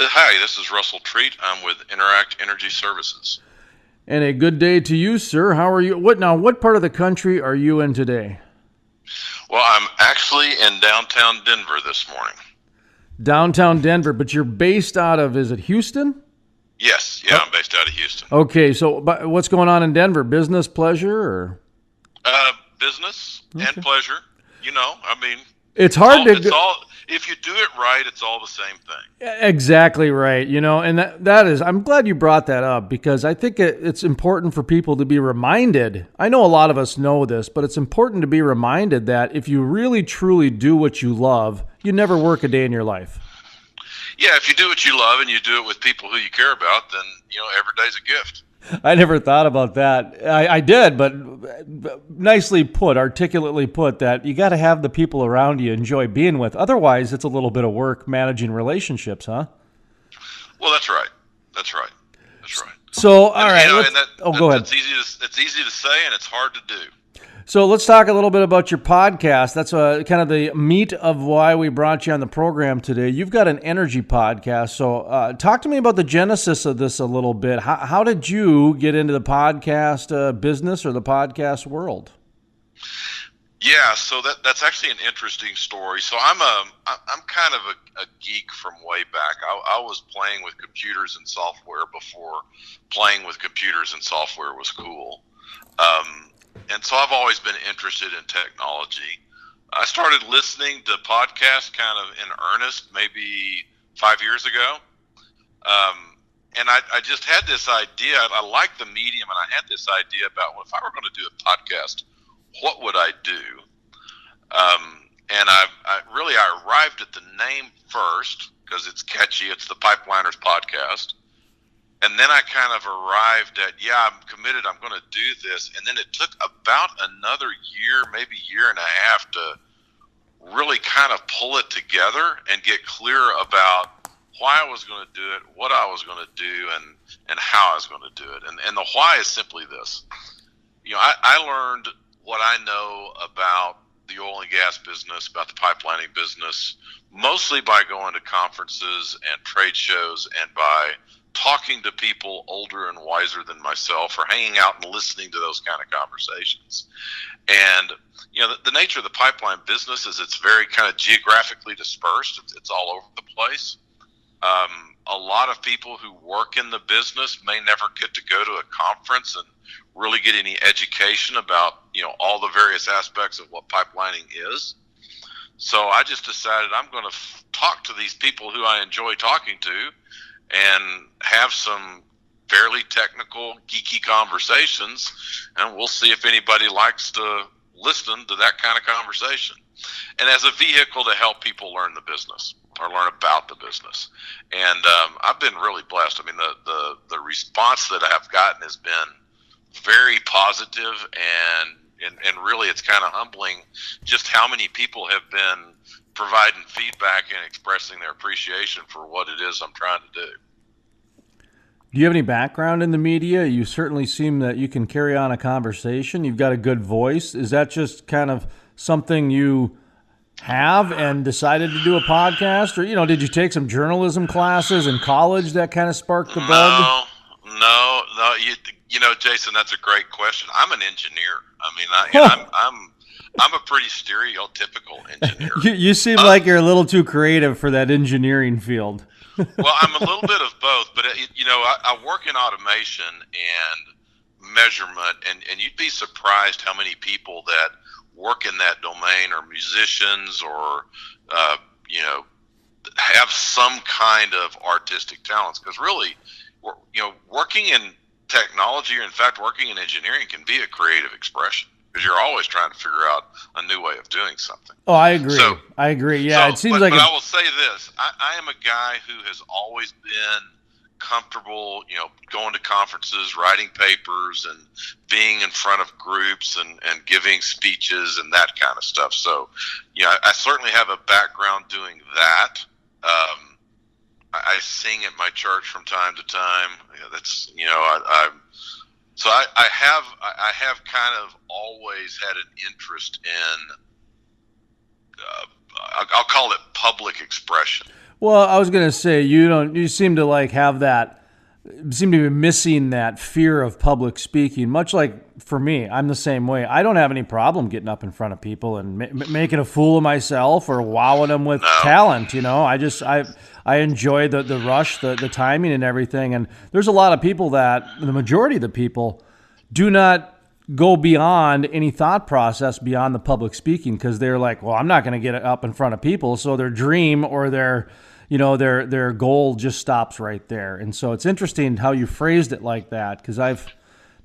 Hi, this is Russel Treat. I'm with Interact Energy Services. And a good day to you, sir. How are you? What part of the country are you in today? Well, I'm actually in downtown Denver this morning. Downtown Denver, but you're based out of, is it Houston? Yes, I'm based out of Houston. Okay, so what's going on in Denver? Business, pleasure, or? Business and pleasure. It's hard if you do it right, it's all the same thing. Exactly right. And that is, I'm glad you brought that up because I think it's important for people to be reminded. I know a lot of us know this, but it's important to be reminded that if you really truly do what you love, you never work a day in your life. Yeah, if you do what you love and you do it with people who you care about, then, every day's a gift. I never thought about that. I did, but nicely put, articulately put, that you got to have the people around you enjoy being with. Otherwise, it's a little bit of work managing relationships, huh? Well, that's right. That's right. So, all right. Go ahead. It's easy to say, and it's hard to do. So let's talk a little bit about your podcast. That's kind of the meat of why we brought you on the program today. You've got an energy podcast. So talk to me about the genesis of this a little bit. How did you get into the podcast business or the podcast world? Yeah, so that's actually an interesting story. So I'm kind of a geek from way back. I was playing with computers and software before playing with computers and software was cool. And so I've always been interested in technology. I started listening to podcasts kind of in earnest maybe 5 years ago. And I just had this idea. I liked the medium, and I had this idea about, well, if I were going to do a podcast, what would I do? And I arrived at the name first because it's catchy. It's the Pipeliners Podcast. And then I kind of arrived at, I'm committed, I'm going to do this. And then it took about another year, maybe year and a half to really kind of pull it together and get clear about why I was going to do it, what I was going to do, and how I was going to do it. And the why is simply this. I learned what I know about the oil and gas business, about the pipelining business, mostly by going to conferences and trade shows and by talking to people older and wiser than myself, or hanging out and listening to those kind of conversations. And, the nature of the pipeline business is it's very kind of geographically dispersed. It's all over the place. A lot of people who work in the business may never get to go to a conference and really get any education about, all the various aspects of what pipelining is. So I just decided I'm going to talk to these people who I enjoy talking to and have some fairly technical, geeky conversations, and we'll see if anybody likes to listen to that kind of conversation. And as a vehicle to help people learn the business or learn about the business. And I've been really blessed. I mean, the response that I have gotten has been very positive, and really it's kind of humbling just how many people have been providing feedback and expressing their appreciation for what it is I'm trying to do. Do you have any background in the media? You certainly seem that you can carry on a conversation. You've got a good voice. Is that just kind of something you have and decided to do a podcast? Or, did you take some journalism classes in college that kind of sparked the bug? No. Jason, that's a great question. I'm an engineer. I mean, I'm a pretty stereotypical engineer. You seem like you're a little too creative for that engineering field. Well, I'm a little bit of both, but I work in automation and measurement, and you'd be surprised how many people that work in that domain are musicians or have some kind of artistic talents. Because really, working in technology, or in fact working in engineering, can be a creative expression, because you're always trying to figure out a new way of doing something. Oh, I agree. Yeah, it seems like. But I will say this: I am a guy who has always been comfortable, going to conferences, writing papers, and being in front of groups and giving speeches and that kind of stuff. So, I certainly have a background doing that. I sing at my church from time to time. That's So I have kind of always had an interest in, I'll call it public expression. Well, I was gonna say you seem to like have that. Seem to be missing that fear of public speaking, much like for me. I'm the same way. I don't have any problem getting up in front of people and making a fool of myself or wowing them with talent. I enjoy the rush, the timing and everything. And there's a lot of people that, the majority of the people, do not go beyond any thought process beyond the public speaking, because they're like, well, I'm not going to get up in front of people. So their dream or their goal just stops right there. And so it's interesting how you phrased it like that, because I've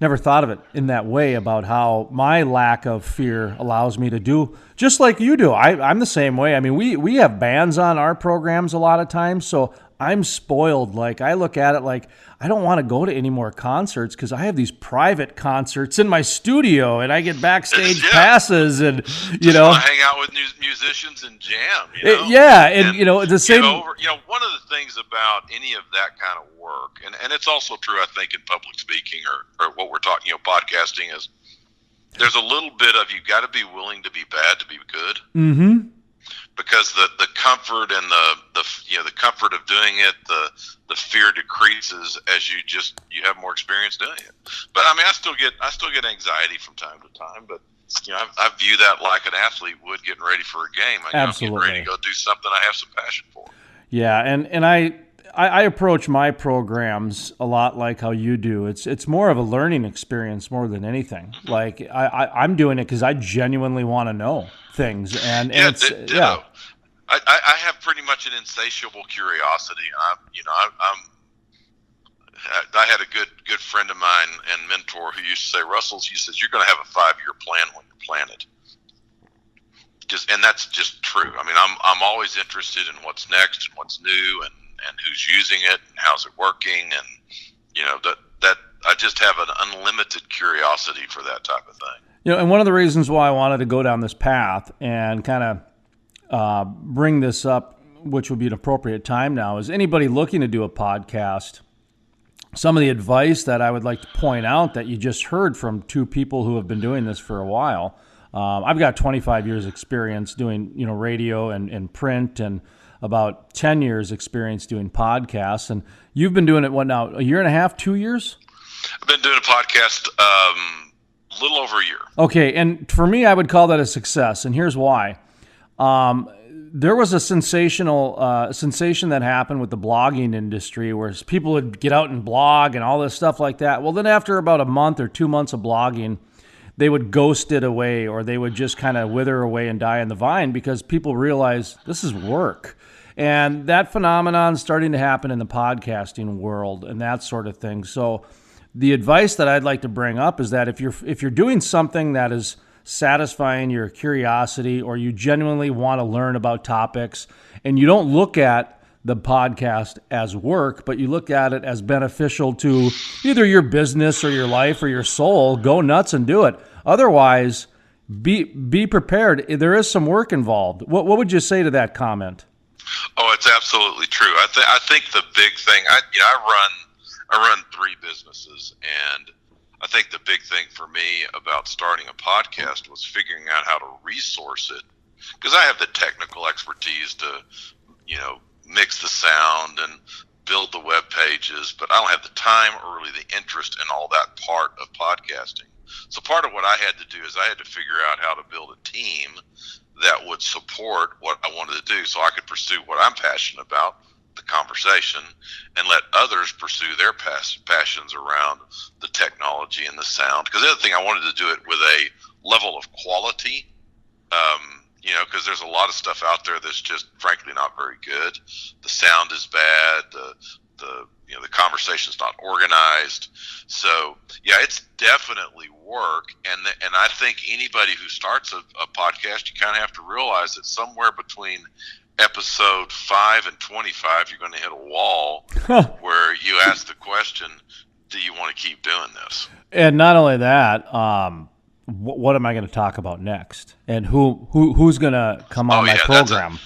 never thought of it in that way, about how my lack of fear allows me to do just like you do. I'm the same way. I mean, we have bands on our programs a lot of times, so I'm spoiled. Like, I look at it like I don't want to go to any more concerts because I have these private concerts in my studio and I get backstage passes and, just want to hang out with musicians and jam, the same. One of the things about any of that kind of work, and it's also true, I think, in public speaking or what we're talking, podcasting, is there's a little bit of, you've got to be willing to be bad to be good. Mm-hmm. Because the comfort and the comfort of doing it, the fear decreases as you have more experience doing it. But I mean, I still get anxiety from time to time, but I view that like an athlete would getting ready for a game. Absolutely. I'm getting ready to go do something I have some passion for. Yeah, and I approach my programs a lot like how you do. It's more of a learning experience more than anything. Mm-hmm. Like I'm doing it because I genuinely want to know things, and I have pretty much an insatiable curiosity. I had a good friend of mine and mentor who used to say, Russell, he says, you're going to have a 5-year plan when you plan it. And that's just true. I mean, I'm always interested in what's next and what's new and who's using it and how's it working, and that I just have an unlimited curiosity for that type of thing. And one of the reasons why I wanted to go down this path and kind of bring this up, which would be an appropriate time now, is anybody looking to do a podcast. Some of the advice that I would like to point out that you just heard from two people who have been doing this for a while. I've got 25 years experience doing, radio and print, and about 10 years experience doing podcasts. And you've been doing it, what now, a year and a half, 2 years? I've been doing a podcast a little over a year. Okay, and for me, I would call that a success, and here's why. There was a sensation that happened with the blogging industry where people would get out and blog and all this stuff like that. Well, then after about a month or 2 months of blogging, they would ghost it away, or they would just kind of wither away and die on the vine, because people realize this is work. And that phenomenon is starting to happen in the podcasting world and that sort of thing. So the advice that I'd like to bring up is that if you're doing something that is satisfying your curiosity, or you genuinely want to learn about topics, and you don't look at the podcast as work, but you look at it as beneficial to either your business or your life or your soul, go nuts and do it. Otherwise, be prepared. There is some work involved. What would you say to that comment? Oh, it's absolutely true. I think the big thing, I run 3 businesses, and I think the big thing for me about starting a podcast was figuring out how to resource it, because I have the technical expertise to, mix the sound and build the web pages, but I don't have the time or really the interest in all that part of podcasting. So part of what I had to do is I had to figure out how to build a team that would support what I wanted to do, so I could pursue what I'm passionate about, the conversation, and let others pursue their passions around the technology and the sound. Because the other thing, I wanted to do it with a level of quality, because there's a lot of stuff out there that's just frankly not very good. The sound is bad. The conversation's not organized. So yeah, it's definitely work. And I think anybody who starts a podcast, you kind of have to realize that somewhere between episode 5 and 25, you're going to hit a wall where you ask the question, do you want to keep doing this? And not only that, what am I going to talk about next? And who's going to come on my program?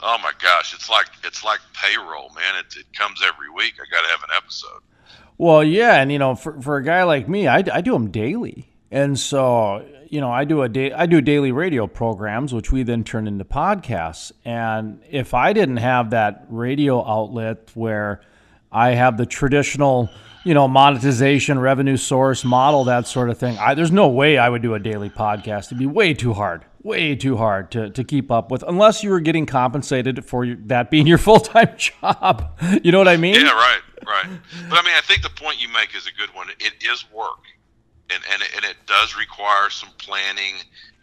Oh my gosh, it's like payroll, man. It comes every week. I got to have an episode. Well, yeah, and for a guy like me, I do them daily. And so, I do daily radio programs, which we then turn into podcasts. And if I didn't have that radio outlet where I have the traditional, monetization, revenue source model, that sort of thing, there's no way I would do a daily podcast. It'd be way too hard to keep up with, unless you were getting compensated for that being your full-time job. You know what I mean? Yeah, right. But I think the point you make is a good one. It is work. And it does require some planning,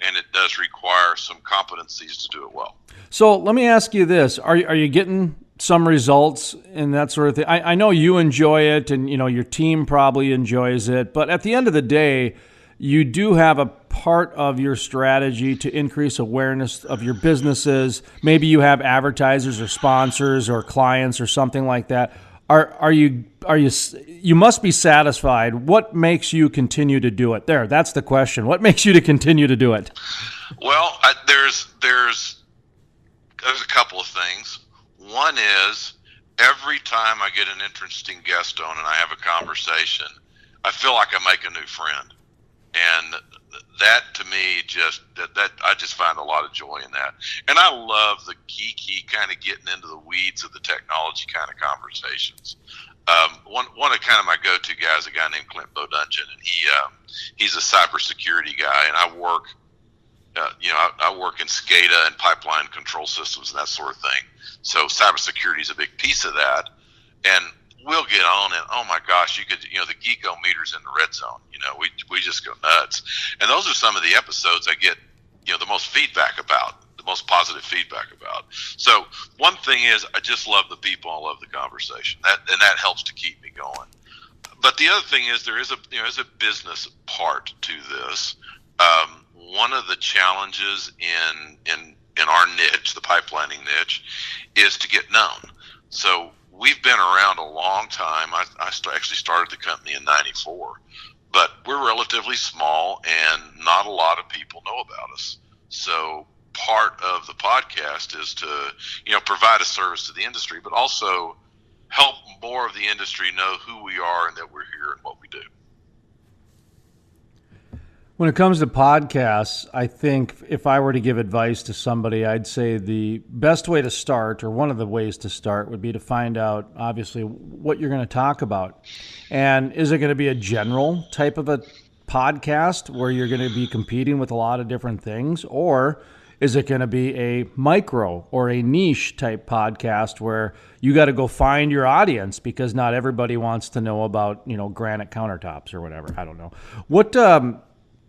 and it does require some competencies to do it well. So let me ask you this. Are you getting some results and that sort of thing? I know you enjoy it, and your team probably enjoys it, but at the end of the day, you do have a part of your strategy to increase awareness of your businesses. Maybe you have advertisers or sponsors or clients or something like that. You must be satisfied. What makes you continue to do it? That's the question. What makes you to continue to do it? Well, there's a couple of things. One is, every time I get an interesting guest on and I have a conversation, I feel like I make a new friend. And that, to me, I just find a lot of joy in that. And I love the geeky kind of getting into the weeds of the technology kind of conversations. One of kind of my go-to guys, a guy named Clint Bodungeon, and he's a cybersecurity guy, and I work in SCADA and pipeline control systems and that sort of thing. So cybersecurity is a big piece of that. And we'll get on, and oh my gosh, you could, the geekometers in the red zone. We just go nuts. And those are some of the episodes I get, the most feedback about, the most positive feedback about. So one thing is, I just love the people, I love the conversation, and that helps to keep me going. But the other thing is, there is a business part to this. One of the challenges in our niche, the pipelining niche, is to get known. So we've been around a long time. I actually started the company in '94, but we're relatively small, and not a lot of people know about us. So part of the podcast is to, provide a service to the industry, but also help more of the industry know who we are and that we're here and what we do. When it comes to podcasts, I think if I were to give advice to somebody, I'd say the best way to start, or one of the ways to start, would be to find out, obviously, what you're going to talk about. And is it going to be a general type of a podcast where you're going to be competing with a lot of different things? Or is it going to be a micro or a niche type podcast where you got to go find your audience, because not everybody wants to know about, granite countertops or whatever? I don't know. What,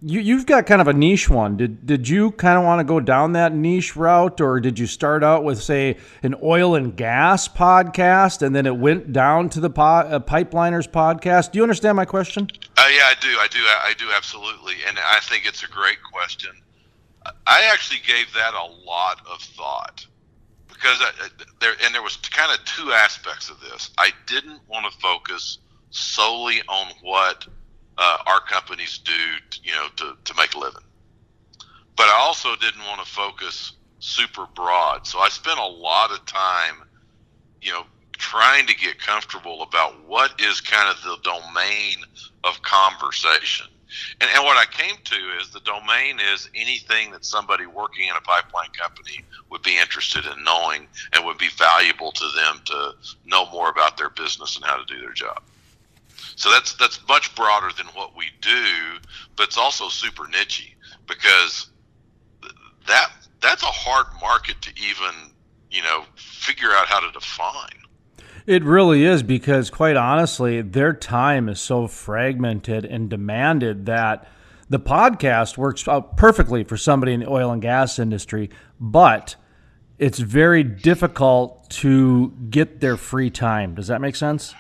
You've got kind of a niche one. Did you kind of want to go down that niche route, or did you start out with, say, an oil and gas podcast, and then it went down to the Pipeliners podcast? Do you understand my question? Yeah, I do absolutely, and I think it's a great question. I actually gave that a lot of thought, because there was kind of two aspects of this. I didn't want to focus solely on what our companies do, to make a living. But I also didn't want to focus super broad. So I spent a lot of time, trying to get comfortable about what is kind of the domain of conversation. And what I came to is, the domain is anything that somebody working in a pipeline company would be interested in knowing, and would be valuable to them to know more about their business and how to do their job. So that's much broader than what we do, but it's also super niche, because that's a hard market to even, figure out how to define. It really is, because quite honestly, their time is so fragmented and demanded that the podcast works out perfectly for somebody in the oil and gas industry, but it's very difficult to get their free time. Does that make sense?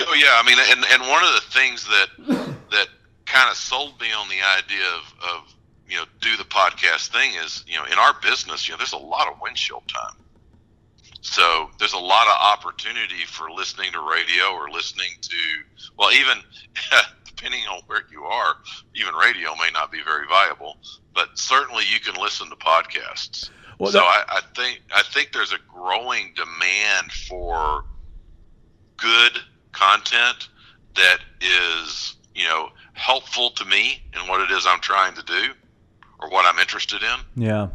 Oh yeah, and one of the things that kind of sold me on the idea of do the podcast thing is, in our business, there's a lot of windshield time. So there's a lot of opportunity for listening to radio, or listening to, well, even depending on where you are, even radio may not be very viable, but certainly you can listen to podcasts. Well, so I think there's a growing demand for good content that is, helpful to me and what it is I'm trying to do, or what I'm interested in. Yeah.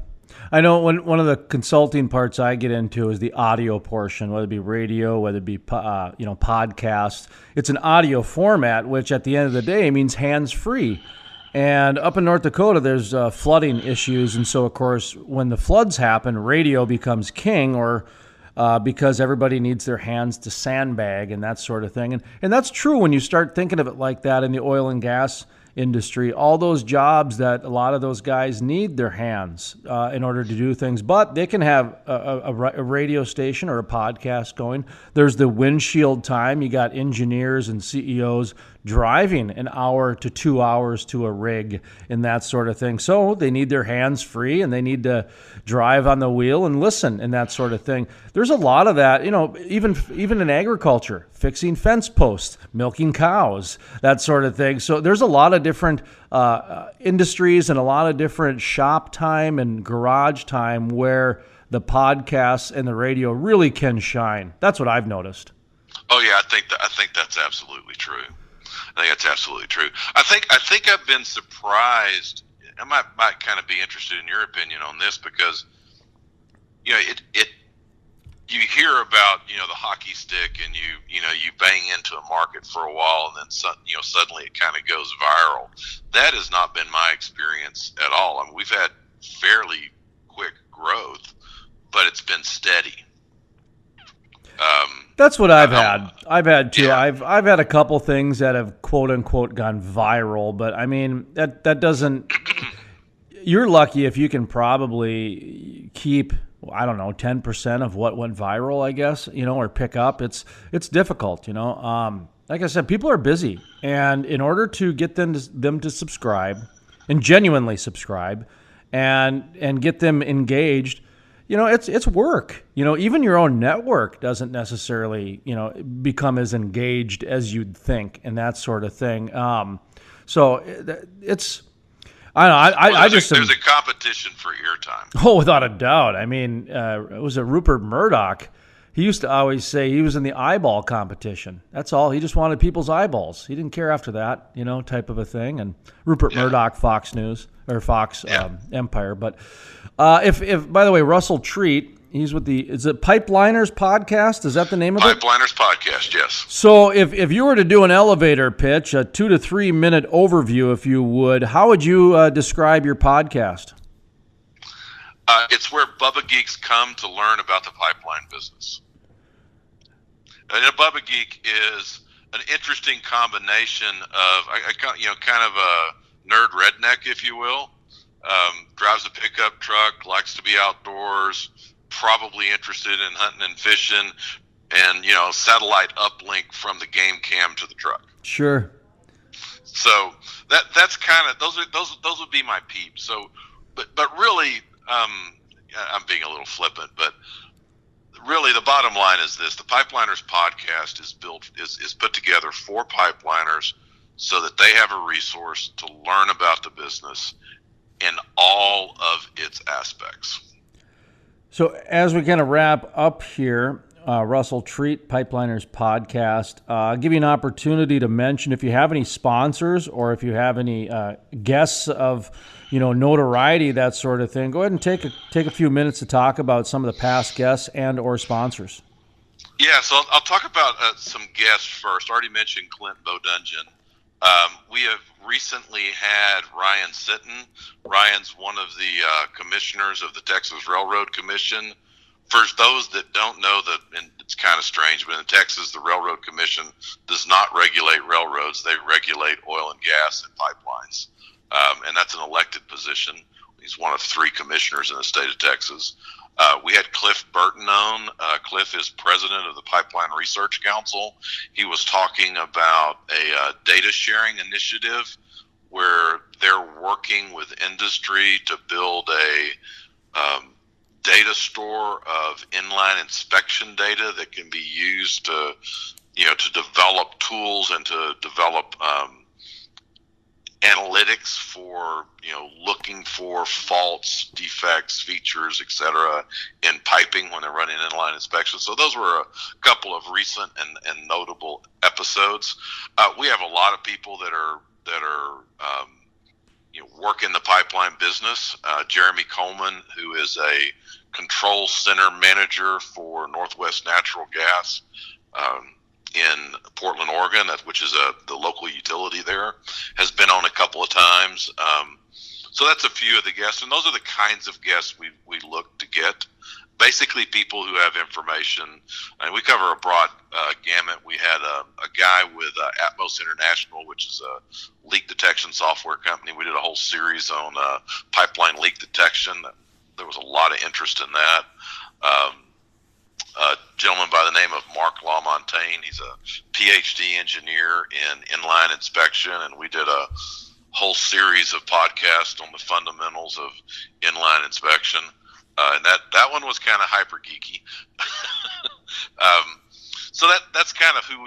I know one of the consulting parts I get into is the audio portion, whether it be radio, whether it be podcast. It's an audio format, which at the end of the day means hands-free. And up in North Dakota, there's flooding issues, and so of course, when the floods happen, radio becomes king, or because everybody needs their hands to sandbag and that sort of thing. And that's true when you start thinking of it like that in the oil and gas industry. All those jobs that a lot of those guys need their hands in order to do things, but they can have a radio station or a podcast going. There's the windshield time. You got engineers and CEOs driving an hour to 2 hours to a rig and that sort of thing. So they need their hands free and they need to drive on the wheel and listen and that sort of thing. There's a lot of that, even in agriculture, fixing fence posts, milking cows, that sort of thing. So there's a lot of different industries and a lot of different shop time and garage time where the podcasts and the radio really can shine. That's what I've noticed. Oh yeah, I think that's absolutely true. I think that's absolutely true. I think I've been surprised. I might kind of be interested in your opinion on this, because you hear about the hockey stick, and you bang into a market for a while, and then suddenly it kind of goes viral. That has not been my experience at all. I mean, we've had fairly quick growth, but it's been steady. That's what I've had. I've had too. Yeah. I've had a couple things that have quote unquote gone viral, but I mean that doesn't. You're lucky if you can probably keep 10% of what went viral, I guess, or pick up. It's difficult, Like I said, people are busy, and in order to get them to subscribe and genuinely subscribe, and get them engaged. It's work. Even your own network doesn't necessarily, become as engaged as you'd think and that sort of thing. So it's, I just there's a competition for eartime. Oh, without a doubt. I mean, was it Rupert Murdoch? He used to always say he was in the eyeball competition. That's all. He just wanted people's eyeballs. He didn't care after that, type of a thing. And Rupert Murdoch, Fox News or Fox Empire. But if by the way, Russel Treat, he's with is it Pipeliners Podcast? Is that the name of it? Pipeliners Podcast, yes. So if you were to do an elevator pitch, a 2 to 3 minute overview, if you would, how would you describe your podcast? It's where Bubba Geeks come to learn about the pipeline business. And a Bubba Geek is an interesting combination of, kind of a nerd redneck, if you will. Drives a pickup truck, likes to be outdoors, probably interested in hunting and fishing, and satellite uplink from the game cam to the truck. Sure. So that's kind of those would be my peeps. So, but really, I'm being a little flippant, but really the bottom line is this: the Pipeliners Podcast is put together for pipeliners so that they have a resource to learn about the business in all of its aspects. So as we kind of wrap up here, Russel Treat, Pipeliners Podcast, I'll give you an opportunity to mention if you have any sponsors or if you have any guests of notoriety, that sort of thing. Go ahead and take a few minutes to talk about some of the past guests and or sponsors. Yeah, so I'll talk about some guests first. I already mentioned Clint Bodungeon. We have recently had Ryan Sitton. Ryan's one of the commissioners of the Texas Railroad Commission. For those that don't know, and it's kind of strange, but in Texas, the Railroad Commission does not regulate railroads. They regulate oil and gas and pipelines. And that's an elected position. He's one of 3 commissioners in the state of Texas. We had Cliff Burton on. Cliff is president of the Pipeline Research Council. He was talking about a data sharing initiative where they're working with industry to build a data store of inline inspection data that can be used to develop tools and to develop analytics for looking for faults, defects, features, etc. in piping when they're running inline inspections. So those were a couple of recent and notable episodes. We have a lot of people that are work in the pipeline business. Jeremy Coleman, who is a control center manager for Northwest Natural Gas in Portland, Oregon, which is the local utility there, has been on a couple of times. So that's a few of the guests, and those are the kinds of guests we look to get. Basically, people who have information. And we cover a broad gamut. We had a guy with Atmos International, which is a leak detection software company. We did a whole series on pipeline leak detection. There was a lot of interest in that. A gentleman by the name of Mark LaMontagne. He's a PhD engineer in inline inspection, and we did a whole series of podcasts on the fundamentals of inline inspection. And that one was kind of hyper geeky. So that's kind of who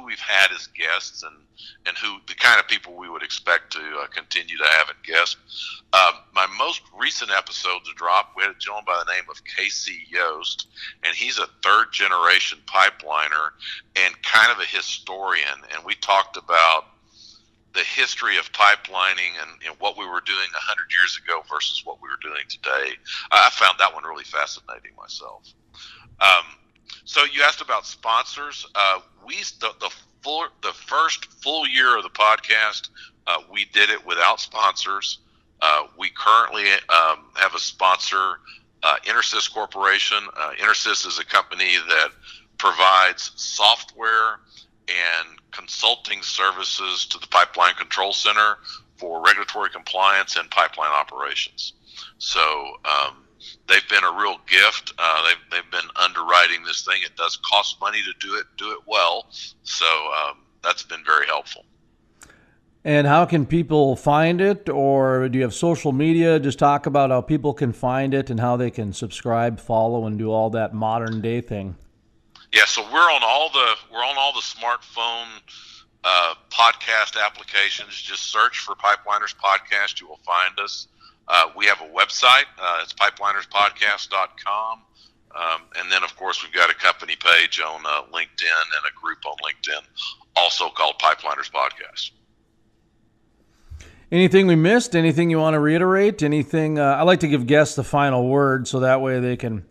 we've had as guests, and who the kind of people we would expect to continue to have as guests. My most recent episode to drop, we had a gentleman by the name of Casey Yost, and he's a third generation pipeliner and kind of a historian. And we talked about the history of pipelining and what we were doing 100 years ago versus what we were doing today. I found that one really fascinating myself. So you asked about sponsors. The first full year of the podcast, we did it without sponsors. We currently have a sponsor, EnerSys Corporation. EnerSys is a company that provides software and consulting services to the Pipeline Control Center for regulatory compliance and pipeline operations. So they've been a real gift. They've been underwriting this thing. It does cost money to do it well. So that's been very helpful. And how can people find it, or do you have social media? Just talk about how people can find it and how they can subscribe, follow, and do all that modern day thing. Yeah, so we're on all the smartphone podcast applications. Just search for Pipeliners Podcast. You will find us. We have a website. It's pipelinerspodcast.com. And then, of course, we've got a company page on LinkedIn and a group on LinkedIn also called Pipeliners Podcast. Anything we missed? Anything you want to reiterate? Anything? I like to give guests the final word so that way they can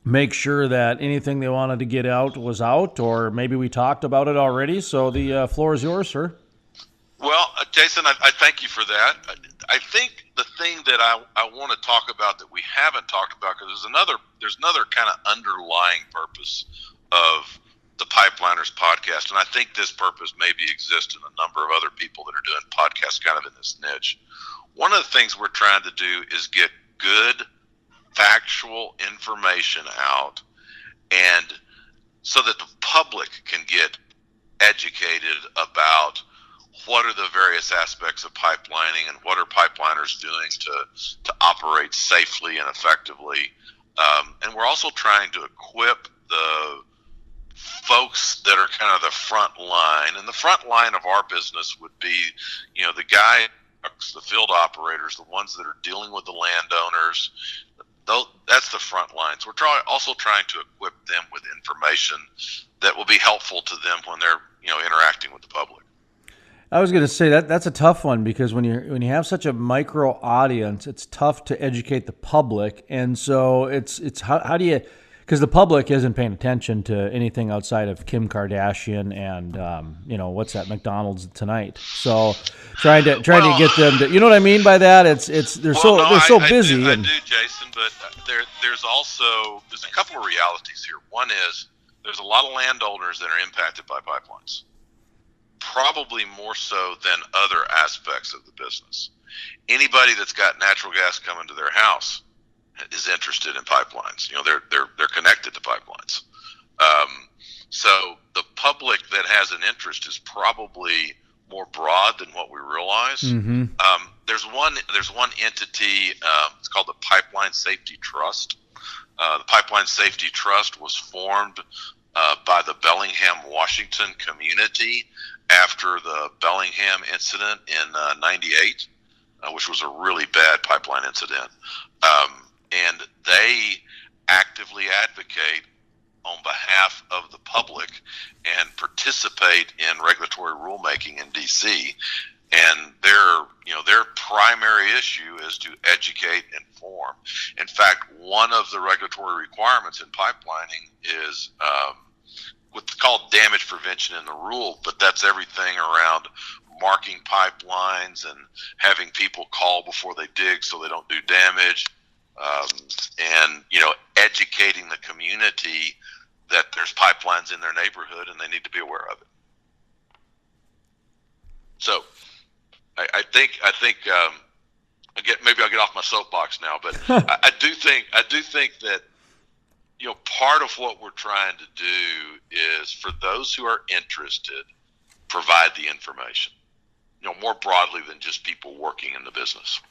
make sure that anything they wanted to get out was out, or maybe we talked about it already. So the floor is yours, sir. Well, Jason, I thank you for that. I think the thing that I want to talk about that we haven't talked about, because there's another kind of underlying purpose of the Pipeliners Podcast, and I think this purpose maybe exists in a number of other people that are doing podcasts kind of in this niche. One of the things we're trying to do is get good factual information out, and so that the public can get educated about what are the various aspects of pipelining and what are pipeliners doing to operate safely and effectively. And we're also trying to equip the folks that are kind of the front line. And the front line of our business would be, the guy, the field operators, the ones that are dealing with the landowners. That's the front line. So we're also trying to equip them with information that will be helpful to them when they're interacting with the public. I was going to say that's a tough one, because when you have such a micro audience, it's tough to educate the public, and so it's how do you, because the public isn't paying attention to anything outside of Kim Kardashian and what's that, McDonald's tonight. So trying to get them to, you know what I mean by that? They're so busy. I do, Jason, but there's a couple of realities here. One is there's a lot of landowners that are impacted by pipelines, probably more so than other aspects of the business. Anybody that's got natural gas coming to their house is interested in pipelines. They're connected to pipelines. So the public that has an interest is probably more broad than what we realize. Mm-hmm. There's one entity. It's called the Pipeline Safety Trust. The Pipeline Safety Trust was formed by the Bellingham, Washington community after the Bellingham incident in '98, which was a really bad pipeline incident. And they actively advocate on behalf of the public and participate in regulatory rulemaking in D.C. and their primary issue is to educate and inform. In fact, one of the regulatory requirements in pipelining is what's called damage prevention in the rule, but that's everything around marking pipelines and having people call before they dig so they don't do damage, and educating the community that there's pipelines in their neighborhood and they need to be aware of it. So I think again, maybe I'll get off my soapbox now, but I do think that part of what we're trying to do is, for those who are interested, provide the information, more broadly than just people working in the business.